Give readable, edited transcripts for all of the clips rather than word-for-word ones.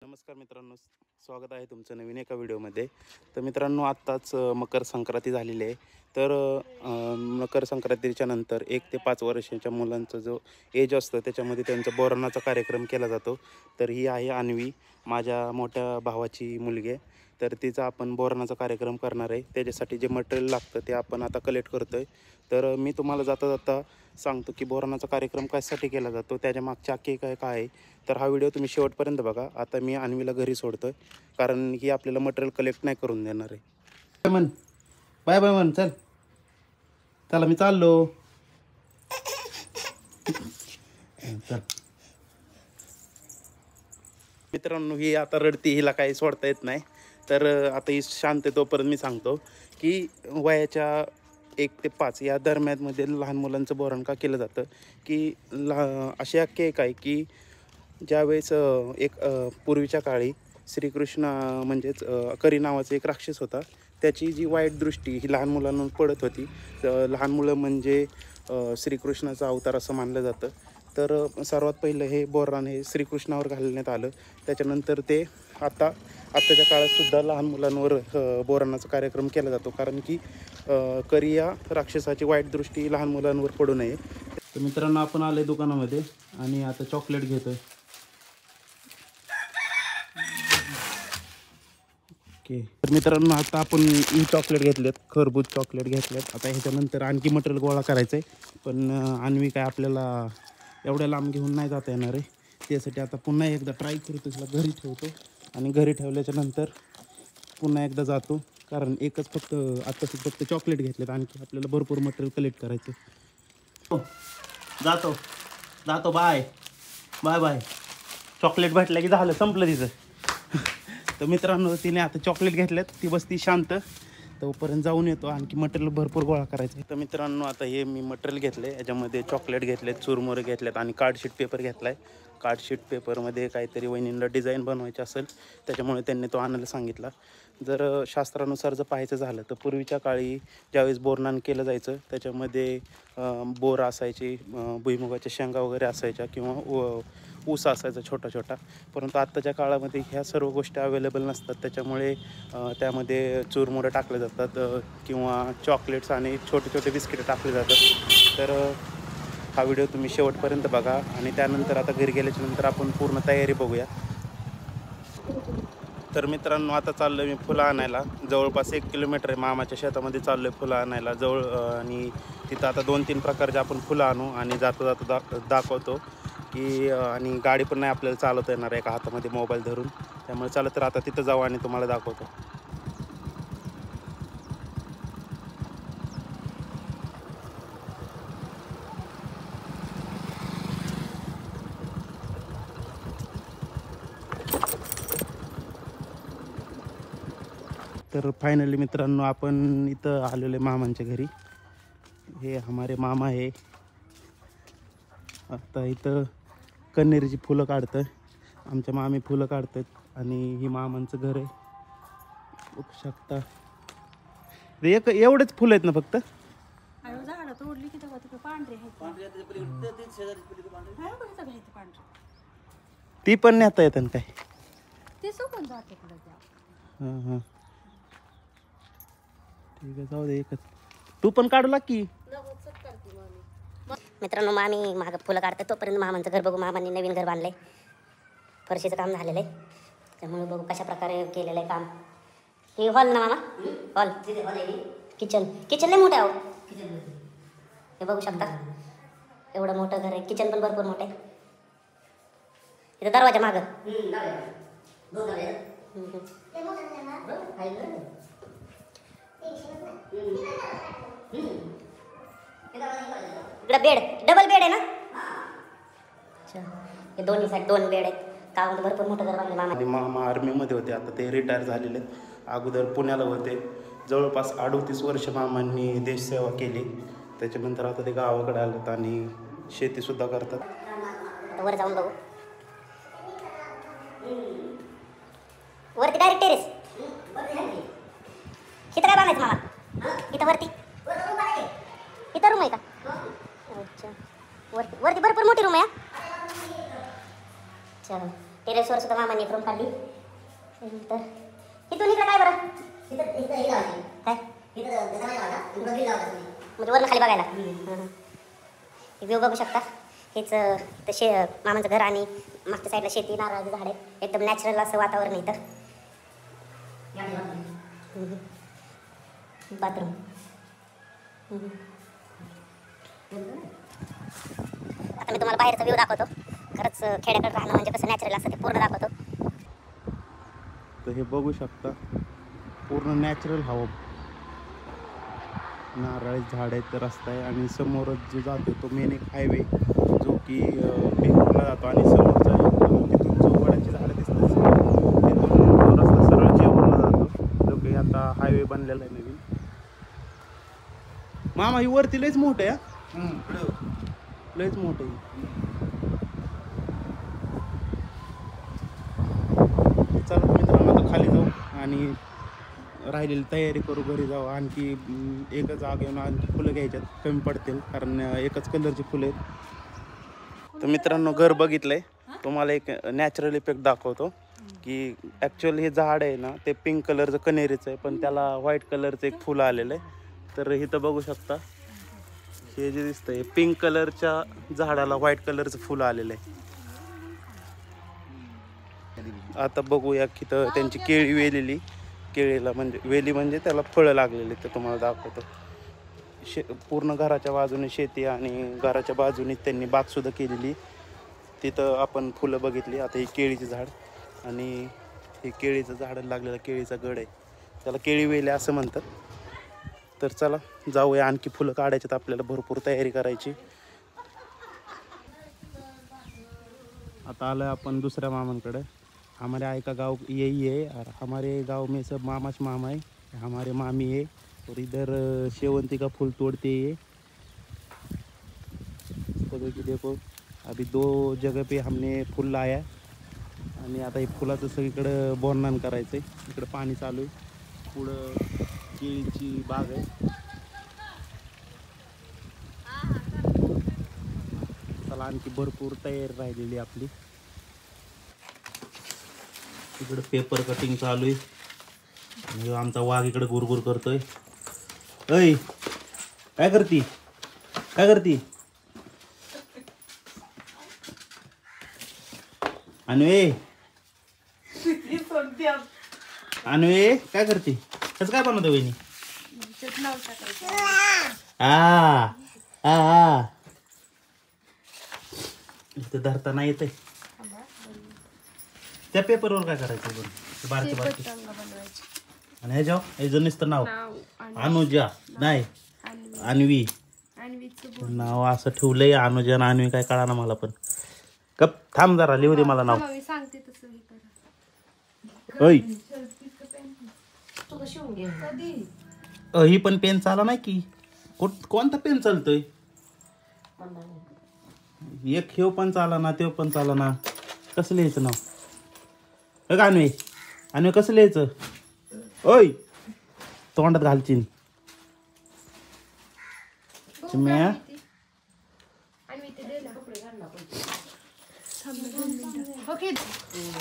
नमस्कार मित्रांनो, स्वागत आहे तुमचं नवीन एका व्हिडिओमध्ये. तर मित्रांनो, आत्ताच मकर संक्रांती झालेली आहे. तर मकर संक्रांतीच्या नंतर 1 ते 5 वर्षाच्या मुलांचा जो एज असतं त्याच्यामध्ये त्यांचा बोरनाचा कार्यक्रम केला जातो. तर ही आहे अन्वी, माझ्या मोठ्या भावाची मुलगी आहे. तर तिचा आपण बोरनाचा कार्यक्रम करणार आहे. त्याच्यासाठी जे मटेरियल लागतं ते आपण आता कलेक्ट करतो आहे. तर मी तुम्हाला जाता जाता सांगतो की बोरनाचा कार्यक्रम कशासाठी केला जातो, त्याच्या मागच्या काय काय आहे. तर हा व्हिडिओ तुम्ही शेवटपर्यंत बघा. आता मी अन्वीला घरी सोडतोय, कारण ही आपल्याला मटेरियल कलेक्ट नाही करून देणार आहे. म्हण बाय बाय म्हण. चला मी चाललो. चल मित्रांनो, ही आता रडती, हिला काही सोडता येत नाही. तर आता ही शांत आहे तोपर्यंत मी सांगतो की वयाच्या 1 ते 5 या दरम्यानमध्ये लहान मुलांचं बोरण का केलं जातं, की अशी आख्या एक आहे की ज्यावेळेस पूर्वीच्या काळी श्रीकृष्ण म्हणजेच करी नावाचा एक राक्षस होता. त्याची जी वाईट दृष्टी ही लहान मुलांवर पडत होती. लहान मुलं म्हणजे श्रीकृष्णाचा अवतार असं मानलं जातं. तर सर्वात पहिलं हे बोरान हे श्रीकृष्णावर घालण्यात आलं. त्याच्यानंतर ते आत्ताच्या काळातसुद्धा लहान मुलांवर बोरानाचा कार्यक्रम केला जातो, कारण की करी या राक्षसाची वाईट दृष्टी लहान मुलांवर पडू नये. तर मित्रांनो, आपण आले दुकानामध्ये आणि आता चॉकलेट घेतोय. ओके, तर मित्रांनो, आता आपण ही चॉकलेट घेतलेत, खरबूज चॉकलेट घेतलेत. आता ह्याच्यानंतर आणखी मटेरियल गोळा करायचं आहे. पण अन्वी काय आपल्याला एवढ्या लांब घेऊन नाही जाता येणार आहे. त्यासाठी आता पुन्हा एकदा ट्राय करतो, तिला घरी ठेवतो आणि घरी ठेवल्याच्या नंतर पुन्हा एकदा जातो, कारण आता फक्त चॉकलेट घेतलेत. आणखी आपल्याला भरपूर मटेरियल कलेक्ट करायचं. जातो बाय बाय बाय. चॉकलेट भेटलं की झालं, संपलं तिचं. तर मित्रांनो, तिने आता चॉकलेट घेतल्यात, ती बसती शांत. तोपर्यंत जाऊन येतो, आणखी मटेरियल भरपूर गोळा करायचं आहे. तर मित्रांनो, आता हे मी मटेरियल घेतले, याच्यामध्ये चॉकलेट घेतलेत, चुरमुरे घेतलेत आणि कार्डशीट पेपर घेतला आहे. कार्डशीट पेपरमध्ये काहीतरी वहिनींना डिझाईन बनवायची असेल, त्याच्यामुळे त्यांनी तो आणायला सांगितला. जर शास्त्रानुसार जर पाहायचं झालं तर पूर्वीच्या काळी ज्यावेळेस बोरनान केलं जायचं त्याच्यामध्ये बोर असायची, भुईमुगाच्या शेंगा वगैरे असायच्या, किंवा ऊस असायचा छोटा छोटा. परंतु आत्ताच्या काळामध्ये ह्या सर्व गोष्टी अवेलेबल नसतात. त्याच्यामुळे त्यामध्ये चुरमुरे टाकले जातात, किंवा चॉकलेट्स आणि छोटे छोटे बिस्किटं टाकले जातात. तर हा व्हिडिओ तुम्ही शेवटपर्यंत बघा आणि त्यानंतर आता घरी गेल्याच्या नंतर आपण पूर्ण तयारी बघूया. तर मित्रांनो, आता चाललो मी फुलं आणायला. जवळपास 1 किलोमीटर आहे, मामाच्या शेतामध्ये चाललो आहे फुलं आणायला आणि तिथं आता 2-3 प्रकारचे आपण फुलं आणू आणि जाता दाखवतो की आणि गाडी पण नाही आपल्याला चालवता येणार एका हातामध्ये मोबाईल धरून. त्यामुळे चला तर आता तिथं जाऊ आणि तुम्हाला दाखवतो. तर फायनली मित्रांनो, आपण इथं आलेलो आहे मामांच्या घरी. हे हमारे मामा आहे. आता इथं कन्हेरीची फुलं काढतं, आमच्या मामी फुलं काढतात आणि ही मामांचं घर आहे, बघू शकता. एवढेच फुलं आहेत ना फक्त? ती पण नेता येतं काय? हां हां, ठीक आहे, जाऊ दे एकच. तू पण काढू लाग की. मित्रांनो, मामी मागं फुलं काढतात, तोपर्यंत मामांचं घर बघू. मामांनी नवीन घर बांधलंय, फरशीचं काम झालेलं आहे, त्यामुळे बघू कशा प्रकारे केलेलं आहे काम. हे हॉल ना मामा? हॉल, किचन लय मोठं आहे. हे बघू शकता, एवढं मोठं घर आहे. किचन पण भरपूर मोठं आहे. इथं दरवाजा मागं. इकडं बेड, डबल बेड आहे ना? अच्छा, हे दोन्ही साईड 2 बेड आहेत. गावामध्ये भरपूर मोठं घर बांधलं मामा. आणि मामा आर्मीमध्ये होते, आता ते रिटायर झालेले आहेत. अगोदर पुण्याला होते. जवळपास 38 वर्ष मामांनी देशसेवा केली. त्याच्यानंतर आता ते गावाकडे आलेत आणि शेतीसुद्धा करतात. वर जाऊन बघू. वरती डायरेक्ट टेरेस. इथं काय बांधायचं मामा? इथं वरती इथं रूम आहे का? अच्छा, वरती भरपूर मोठी रूम आहे. अच्छा, टेरेसवर सुद्धा मामाने एक रूम काढली. त्यानंतर इथून इकडे काय बरं काय म्हणजे वरनं खाली बघायला. व्ह्यू बघू शकता. हेच तसे मामाचं घर आणि मागच्या साईडला शेती, नारळाची झाडे, एकदम नॅचरल असं वातावरण इथं. बाथरूम. आता मी तुम्हाला बाहेरचा व्ह्यू दाखवतो. खरंच खेड्याकडे राहणं म्हणजे कसं नॅचरल असतं ते पूर्ण दाखवतो. तर हे बघू शकता पूर्ण नॅचरल हवा, नारळी झाड आहेत, रस्ता आहे आणि समोरच जो जातो तो मेन एक हायवे जो की बेंगलोरला जातो आणि समोरचा तिथून जो वडाची झाडं दिसतात तिथून रस्ता सरळ जेवणला जातो जो की आता हायवे बनलेला आहे नवीन. मामा ही वरती लयच मोठं आहे. लयच मोठं आहे. चला मित्रांनो आता खाली जाऊ आणि राहिलेली तयारी करू, घरी जाऊ. आणखी एकच जाग येऊन आणखी फुलं घ्यायच्यात, कमी पडतील कारण एकच कलरची फुलं आहेत. तर मित्रांनो घर बघितलंय, तुम्हाला एक नॅचरल इफेक्ट दाखवतो की ॲक्च्युअली हे झाड आहे ना ते पिंक कलरचं कनेरीचं आहे पण त्याला व्हाईट कलरचं एक फुलं आलेलं आहे. तर इथं बघू शकता हे जे दिसतंय पिंक कलरच्या झाडाला व्हाईट कलरचं फुलं आलेलं आहे. आता बघूया की तर त्यांची केळी वेलेली, केळीला म्हणजे वेली म्हणजे त्याला फळं लागलेली ते तुम्हाला दाखवतो. पूर्ण घराच्या बाजूने शेती आणि घराच्या बाजूने त्यांनी बागसुद्धा केलेली. तिथं आपण फुलं बघितली. आता ही केळीची झाड आणि हे केळीचं झाड लागलेलं केळीचा गड आहे, त्याला केळी वेली असं म्हणतात. तर चला जाऊया, आणखी फुलं काढायच्यात आपल्याला, भरपूर तयारी करायची. आता आलं आपण दुसऱ्या मामांकडे. हमारे आई का गाँव यही है और हमारे गांव में सब मामाच मामा है, हमारे मामी है और इधर शेवंती का फूल तोड़ते हैं. देखो अभी 2 जगह पे हमने फूल लाया आणि आता हे फुलाचं सगळीकडं बोरनान करायचं आहे. इकडं पाणी चालू आहे, पुढं केळीची बाग आहे. चला आणखी भरपूर तयारी राहिलेली आपली. इकडे पेपर कटिंग चालू आहे आणि आमचा वाघ इकडे गुरगुर करतोय. ऐ काय करती, काय करती अन्वे, अन्वे काय करते, कसं काय बनवतो वहिनी? हा हा इथं धरता नाही येते. त्या पेपरवर काय करायचं बरं, बारके बारके आणि ह्याच्यावर ह्याचं नुसतं नाव अनुजा नाही अन्वी नाव असं ठेवलंय. अनुजा आणि अन्वी काय कळा ना मला पण. कप थांब जरा लिहू दे मला नाव. ही पण पेन चाला नाही की कोणता पेन चालतोय? एक हेव पण चाला ना, ते पण चाला ना. कसं लिहायचं नाव? अगं अन्वे, अन्वे कसं लिहायचं? ओय तोंडात घालचीन चिम्या.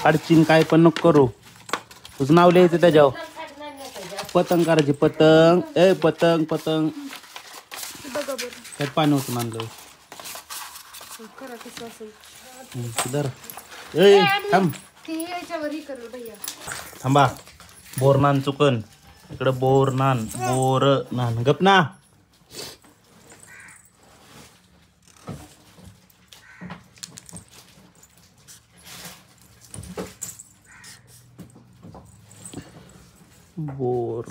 अडचीन काय पण नको करू, तुझं नाव लिहायचं त्याच्यावर. पतंग करायची, पतंग. ए पतंग पतंग त्यात पाणी उचलून आणलं. ए थांब थांबा. बोरनान चुकन इकडं, बोरनान बोरनान गप ना. बोर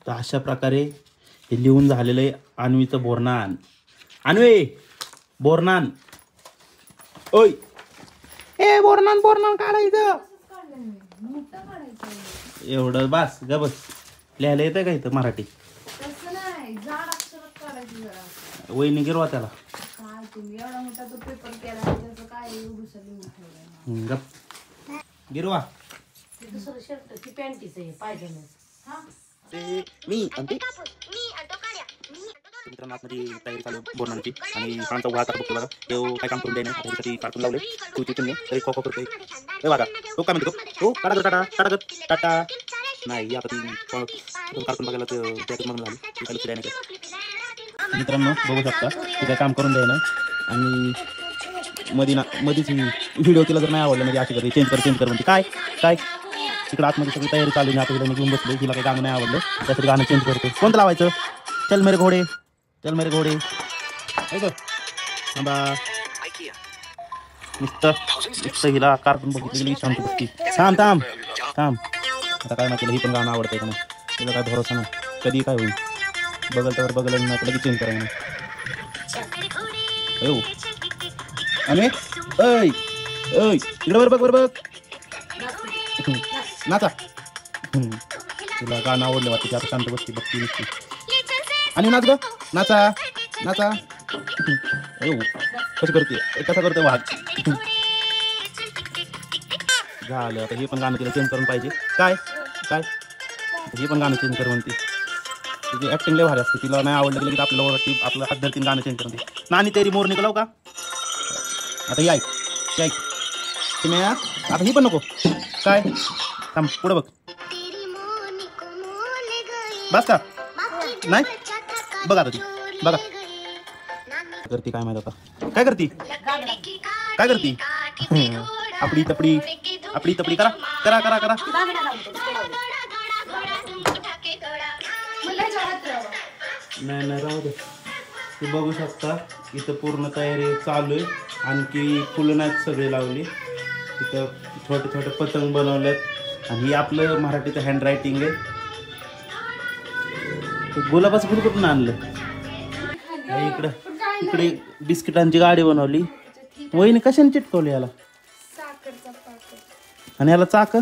तर अशा प्रकारे हे लिहून झालेलं आहे अन्वीचं बोरनान. अन्वे बोरनान. ओय ए बोरनान बोरनान काढायचं एवढं बास ग बस. लिहायला येतं का इथं मराठी? वहिनी गिरवा त्याला. गप गिरवा. ते मी आणि मित्रांनो आतमध्ये तयारी चालू बोरणाची आणि कांचा उभा आता बघतो बघा तो काय काम करून द्यायला त्याच्यासाठी कार्टून लावले तू चिचून तरी खो खो करतोय ए बघा तो काय म्हणतो तो टाटा टाटा टाटा टाटा नाही आता ती कार्टून बघायला त्यातून मग लागली मित्रांनो बघू शकता ते काय काम करून द्यायला आणि मधीच व्हिडिओ तिला जर नाही आवडलं म्हणजे अशी करते चेंज कर म्हणते काय काय तिकडे आतमध्ये सगळी तयारी चालू आहे आता तिला घेऊन बसलो तिला काही गाणं नाही आवडलं त्यासाठी गाणं चेंज करतो कोणतं लावायचं चल मेरे घोडे ऐक थांबा नुसतं हिला कार्टून बघितली शांत बसती थांब आता काय माहिती ही पण गाणं आवडतंय का नाही तिला काय भरोसा नाही कधी काय होईल बघल नाही लगेच चेंज करा हो आणि ऐ इकडे बघ नाचा तुला गाणं आवडलं वाटतं आता शांत बसती बघती नसती आणि नाच ग नाचा कशी करते कसा करते वाघ झालं आता हे पण गाणं तिला चेंज करून पाहिजे काय हे पण गाणं चेंज कर म्हणते तिची ऍक्टिंग लय भारी असते तिला नाही आवडलं की आपल्याला ओरडती आपलं हात धरतीन गाणं चेंज करून दे नानी तेरी मोर निघालाव का आता ही ऐक तुम्ही आता ही पण नको काय थांब पुढं बघ बस का नाही बघा आता ती बघा करती काय माहित आता काय करती आपली तपडी करा नाही राहू दे ते बघू शकता इथं पूर्ण तयारी चालू आहे आणखी फुलं नाहीत सगळे लावली इथं छोटे पतंग बनवलेत आणि ही आपलं मराठीचं हँड रायटिंग आहे गुलाबाचं फुल कुठून आणलं इकडे बिस्किटांची गाडी बनवली वहिनी कशाने चिटकवली याला आणि याला चाक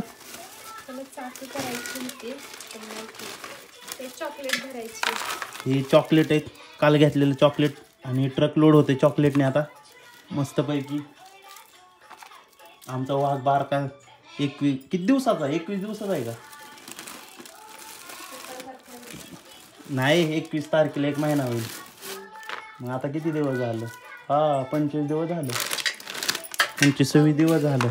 ही चॉकलेट आहे काल घेतलेलं चॉकलेट आणि ट्रक लोड होते चॉकलेटने आता मस्तपैकी आमचा वाघ बारका 21 किती दिवसाचा 21 दिवसाचा आहे का नाही 21 तारखेला 1 महिना होईल मग आता किती दिवस झालं 25 दिवस झालं 26 दिवस झालं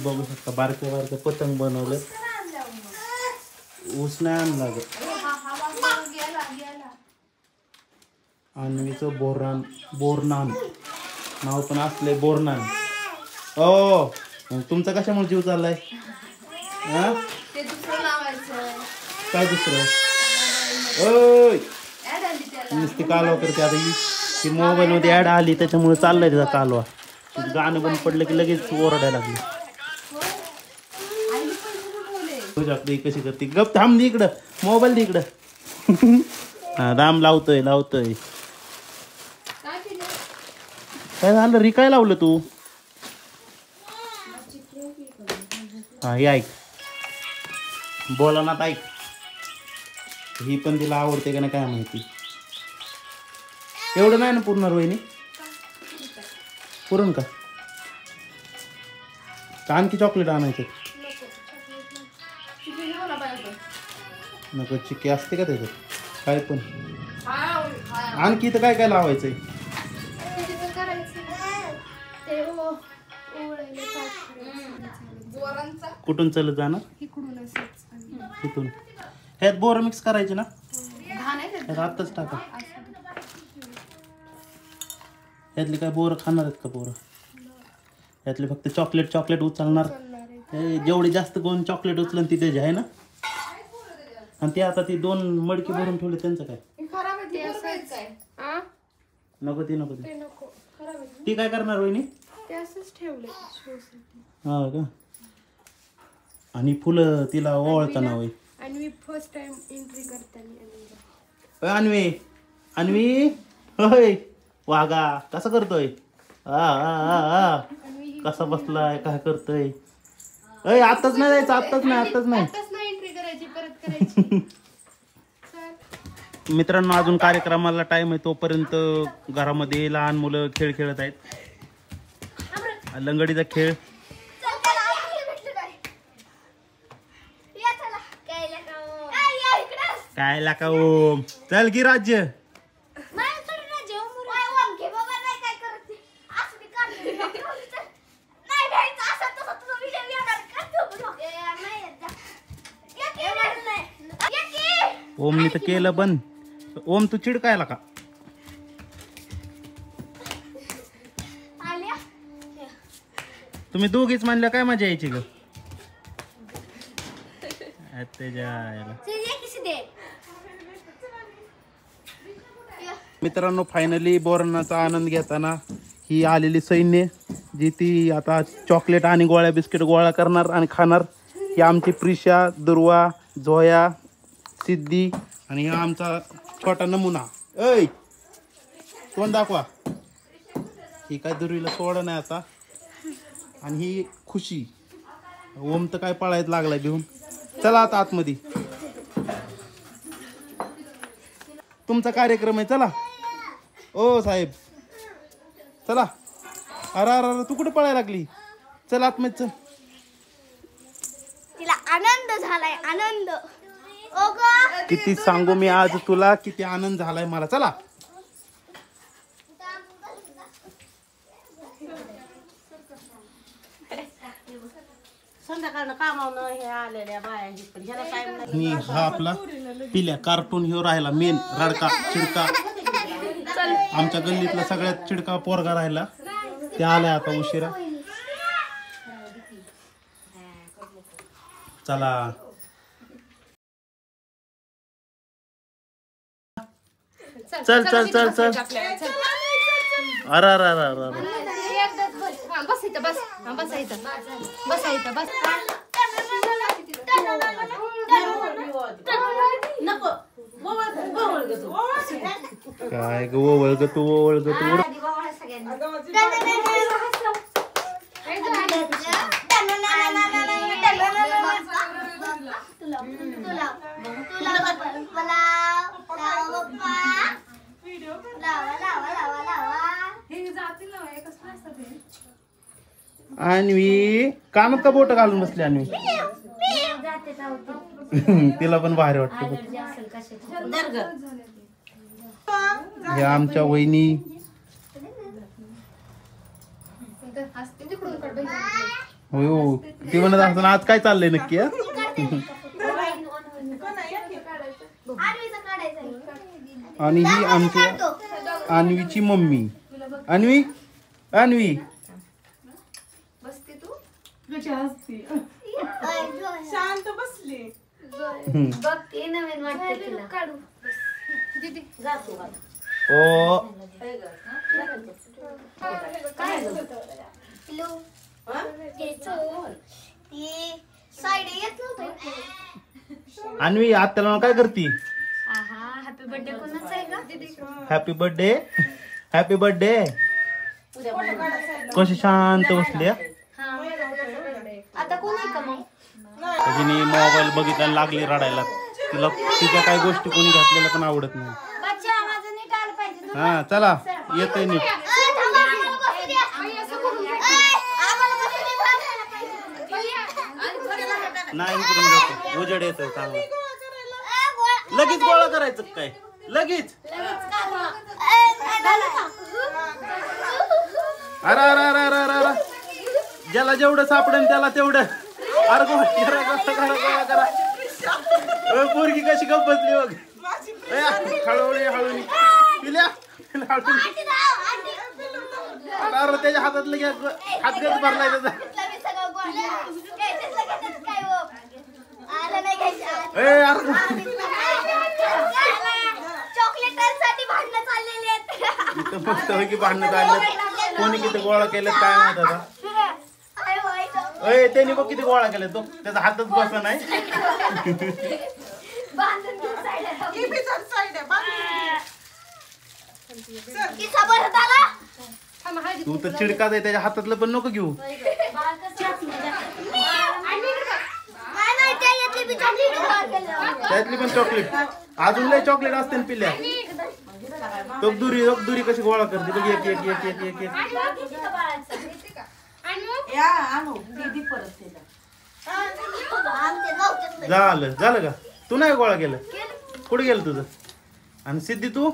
बघू शकता बारके पतंग बनवले ऊस नाही आणला अन्वीचं बोरनान नाव पण असले बोरनान तुमचा कशामुळे जीव चाललाय काय दुसरं नुसती कालवा करते आता ही मोबाईल मध्ये ऍड आली त्याच्यामुळे चाललाय त्याचा कालवा गाणं बंद पडलं की लगेच ओरडायला लागली कशी करते गप थांब दे इकडं मोबाईल दे इकडं राम लावतोय काय झालं री काय लावलं तू हे ऐक बोला ना ऐक ही पण तिला आवडते का नाही काय माहिती एवढं नाही ना पूर्ण रोहिणी पुरण का आणखी चॉकलेट आणायचं नको चिक्की असते का त्याच्यात काय पण आणखी इथं काय काय लावायचंय कुठून चालत जाणार इथून ह्यात बोर मिक्स करायचे ना आत्ताच टाका ह्यातले काय बोर खाणार आहेत का बोर ह्यातले फक्त चॉकलेट उचलणार जेवढे जास्त कोण चॉकलेट उचलन ती त्याची आहे ना आणि ते आता ती 2 मडकी भरून ठेवले त्यांचं काय नको ती काय करणार वहिनी हा का आणि फुलं तिला ओळखताना होय आणि फर्स्ट टाइम एंट्री करताना अन्वी होय वागा कसा करतोय कसा बसलाय काय करतोय आताच नाही जायचं आताच नाही एंट्री करायची परत करायची मित्रांनो अजून कार्यक्रमाला टाइम आहे तोपर्यंत घरामध्ये लहान मुलं खेळ खेळत आहेत लंगडीचा खेळ. काय लाका ओम चल की राज्य. ओमनी तर केलं बंद. ओम तू चिडकायला का? तुम्ही दोघीच म्हणल्या काय मजा यायची ग? मित्रांनो फायनली बोरणाचा आनंद घेताना ही आलेली सैन्य जी ती आता चॉकलेट आणि गोळ्या बिस्किट गोळा करणार आणि खाणार. ही आमची प्रिशा, दुर्वा, झोया, सिद्धी आणि हा आमचा छोटा नमुना. ऐ कोण दाखवा. ही काय दुर्वीला सोडा नाही आता. आणि ही खुशी. ओम तर काय पळायला लागलाय भिवून. चला आता आतमध्ये तुमचा कार्यक्रम आहे. चला ओ साहेब चला. अरे अरे अरे तू कुठे पळायला लागली? चल आतमध्ये चल. तिला आनंद झालाय आनंद. किती सांगू मी आज तुला किती आनंद झालाय मला. चला संध्याकाळनं कामावनं हे आलेल्या बाया पण ह्याला काय आणि हा आपला पिल्या कार्टून हिरो राहिला मेन रडका चिडका. आमच्या गल्लीतला सगळ्यात चिडका पोरगा राहिला. ते आलाय आता उशिरा. चला चल चल चल चल. अरे अरे अरे अरे बस इथं बस. बस इथं बस इथं बस. नको काय ग ओळग तू ओळग तू. अन्वी कानात का बोट घालून बसली अन्वी. तिला पण बाहेर वाटत. हे आमच्या वहिनी. हो ती म्हणत असताना आज काय चाललंय नक्की. आणि ही आमच्या अन्वीची मम्मी. अन्वी अन्वी शांत बसली. नवीन वाटतं तिला. ओ अन्वी आज त्याला काय करती? हॅपी बर्थडे कोणाचा आहे का? Happy birthday happy birthday. कशी शांत बसली. आता कोण आहे का मग? तिने मोबाईल बघितला लागली रडायला. तिला तिच्या काही गोष्टी कोणी घातलेल्या पण आवडत नाही. बच्चा माझं नीट आलं पाहिजे. हा चला येतोय नीट. नाही इकडून जातो उजेड येतोय चांगला. लगेच गोळा करायचं काय लगेच. अरे अरे अरे अरे अरे अरे ज्याला जेवढं सापडेल त्याला तेवढं. अरे गोळा करा. पोरगी कशी गप बसली बघ. हळूहळू हळूहळू पिल्या अरे त्याच्या हातातलं हातगच भरलाय त्याचा. चॉकलेटांसाठी भांडणं चाललेली आहेत. इथं मस्त की भांडणं चाललं. कोणी किती गोळा केलं काय माहित आता. त्याने बघ किती गोळा केलं. तो त्याचा हातच बसा नाही. तू तर चिडकाच आहे. त्याच्या हातातलं पण नको घेऊ. त्यातली पण चॉकलेट अजून लय चॉकलेट असते ना पिल्ल्या. तो दुरी कशी गोळा करते बघ. एक एक एक एक एक एक. या आणू दीदी परत तिला झालं झालं का तू नाही गोळा केलं कुठे गेलं तुझं आणि सिद्धी तू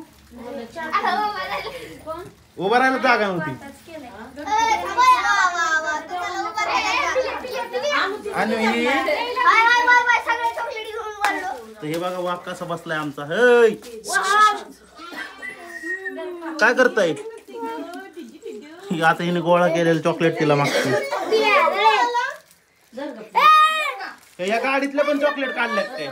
उभा राहायला जागा नव्हती आणि तर हे बघा वाघ कसा बसलाय आमचा हय काय करताय आता हिने गोळा केलेलं चॉकलेट तिला मागते या गाडीतल्या पण चॉकलेट काढल्यात ते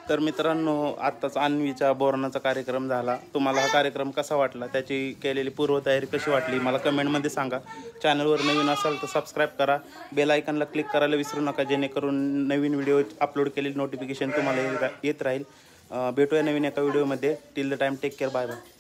तर मित्रांनो आत्ताच अन्वीच्या बोरणाचा कार्यक्रम झाला तुम्हाला हा कार्यक्रम कसा वाटला त्याची केलेली पूर्वतयारी कशी वाटली मला कमेंटमध्ये सांगा चॅनलवर नवीन असाल तर सबस्क्राईब करा बेल आयकॉनला क्लिक करायला विसरू नका जेणेकरून नवीन व्हिडिओ अपलोड केलेली नोटिफिकेशन तुम्हाला येत राहील भेटूया नवीन एका व्हिडिओमध्ये till the time take care bye bye